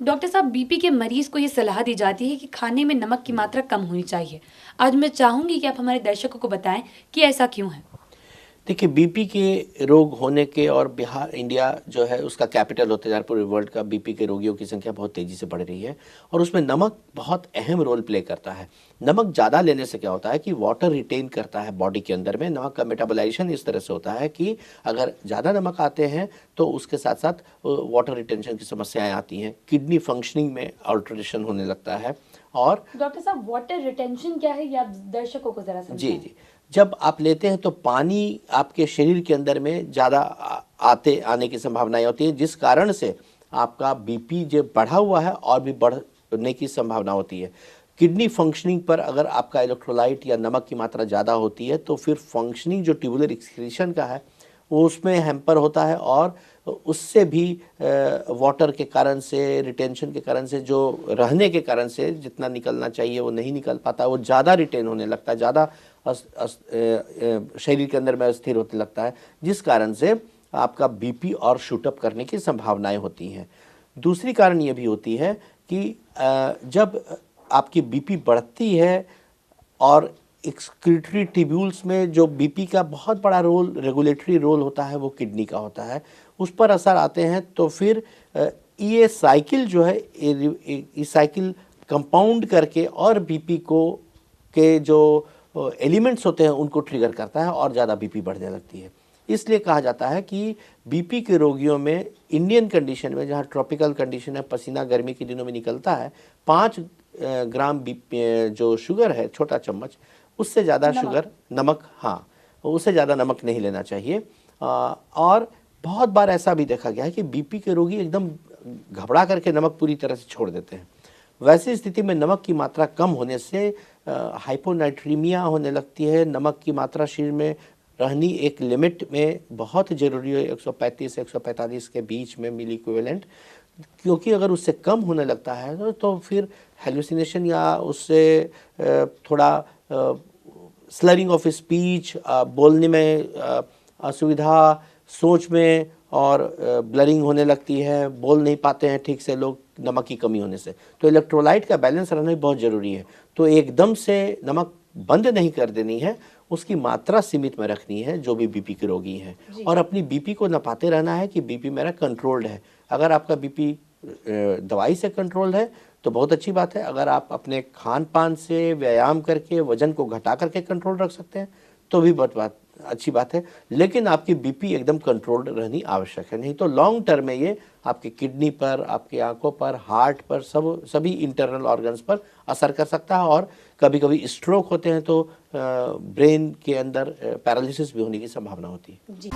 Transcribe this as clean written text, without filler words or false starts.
Doctor साहब, BP के मरीज को ये सलाह दी जाती है कि खाने में नमक की मात्रा कम होनी चाहिए। आज मैं चाहूंगी कि आप हमारे दर्शकों को बताएं कि ऐसा क्यों है। देखिए, बीपी के रोग होने के और बिहार इंडिया जो है उसका कैपिटल होते जा रहा है, पूरे वर्ल्ड का बीपी के रोगियों की संख्या बहुत तेज़ी से बढ़ रही है और उसमें नमक बहुत अहम रोल प्ले करता है। नमक ज़्यादा लेने से क्या होता है कि वाटर रिटेन करता है बॉडी के अंदर में। नमक का मेटाबोलाइजेशन इस तरह से होता है कि अगर ज़्यादा नमक आते हैं तो उसके साथ साथ वाटर रिटेंशन की समस्याएँ आती हैं, किडनी फंक्शनिंग में अल्टरेशन होने लगता है। और डॉक्टर साहब, वाटर रिटेंशन क्या है, ये आप दर्शकों को जरा समझाएं। जी, जब आप लेते हैं तो पानी आपके शरीर के अंदर में ज़्यादा आने की संभावनाएं होती है, जिस कारण से आपका बीपी जो बढ़ा हुआ है और भी बढ़ने की संभावना होती है। किडनी फंक्शनिंग पर अगर आपका इलेक्ट्रोलाइट या नमक की मात्रा ज़्यादा होती है तो फिर फंक्शनिंग जो ट्यूबुलर एक्सक्रीशन का है वो उसमें हैम्पर होता है और उससे भी वाटर के कारण से, रिटेंशन के कारण से, जो रहने के कारण से जितना निकलना चाहिए वो नहीं निकल पाता, वो ज़्यादा रिटेन होने लगता है, ज़्यादा शरीर के अंदर में अस्थिर होने लगता है, जिस कारण से आपका बीपी और शूटअप करने की संभावनाएं होती हैं। दूसरी कारण ये भी होती है कि जब आपकी बीपी बढ़ती है और एक्सक्रीटरी ट्यूब्यूल्स में जो बीपी का बहुत बड़ा रोल, रेगुलेटरी रोल होता है, वो किडनी का होता है, उस पर असर आते हैं तो फिर ये साइकिल जो है, ये साइकिल कंपाउंड करके और बीपी को के जो एलिमेंट्स होते हैं उनको ट्रिगर करता है और ज़्यादा बीपी बढ़ने लगती है। इसलिए कहा जाता है कि बीपी के रोगियों में इंडियन कंडीशन में, जहाँ ट्रॉपिकल कंडीशन है, पसीना गर्मी के दिनों में निकलता है, 5 ग्राम जो शुगर है, छोटा चम्मच, उससे ज़्यादा शुगर, नमक, हाँ, उससे ज़्यादा नमक नहीं लेना चाहिए। और बहुत बार ऐसा भी देखा गया है कि बीपी के रोगी एकदम घबरा करके नमक पूरी तरह से छोड़ देते हैं। वैसी स्थिति में नमक की मात्रा कम होने से हाइपोनाइट्रीमिया होने लगती है। नमक की मात्रा शरीर में रहनी एक लिमिट में बहुत ज़रूरी है, 135 से 145 के बीच में मिली इक्विवेलेंट, क्योंकि अगर उससे कम होने लगता है तो फिर हेलुसिनेशन या उससे थोड़ा स्लरिंग ऑफ स्पीच, बोलने में असुविधा, सोच में और ब्लरिंग होने लगती है, बोल नहीं पाते हैं ठीक से लोग नमक की कमी होने से। तो इलेक्ट्रोलाइट का बैलेंस रहना भी बहुत ज़रूरी है। तो एकदम से नमक बंद नहीं कर देनी है, उसकी मात्रा सीमित में रखनी है जो भी बीपी के रोगी हैं, और अपनी बीपी को नापाते रहना है कि बीपी मेरा कंट्रोल्ड है। अगर आपका बीपी दवाई से कंट्रोल्ड है तो बहुत अच्छी बात है। अगर आप अपने खान पान से, व्यायाम करके, वजन को घटा करके कंट्रोल रख सकते हैं तो भी बहुत अच्छी बात है, लेकिन आपकी बीपी एकदम कंट्रोल्ड रहनी आवश्यक है, नहीं तो लॉन्ग टर्म में ये आपकी किडनी पर, आपकी आंखों पर, हार्ट पर, सभी इंटरनल ऑर्गन्स पर असर कर सकता है। और कभी कभी स्ट्रोक होते हैं तो ब्रेन के अंदर पैरालिसिस भी होने की संभावना होती है। जी।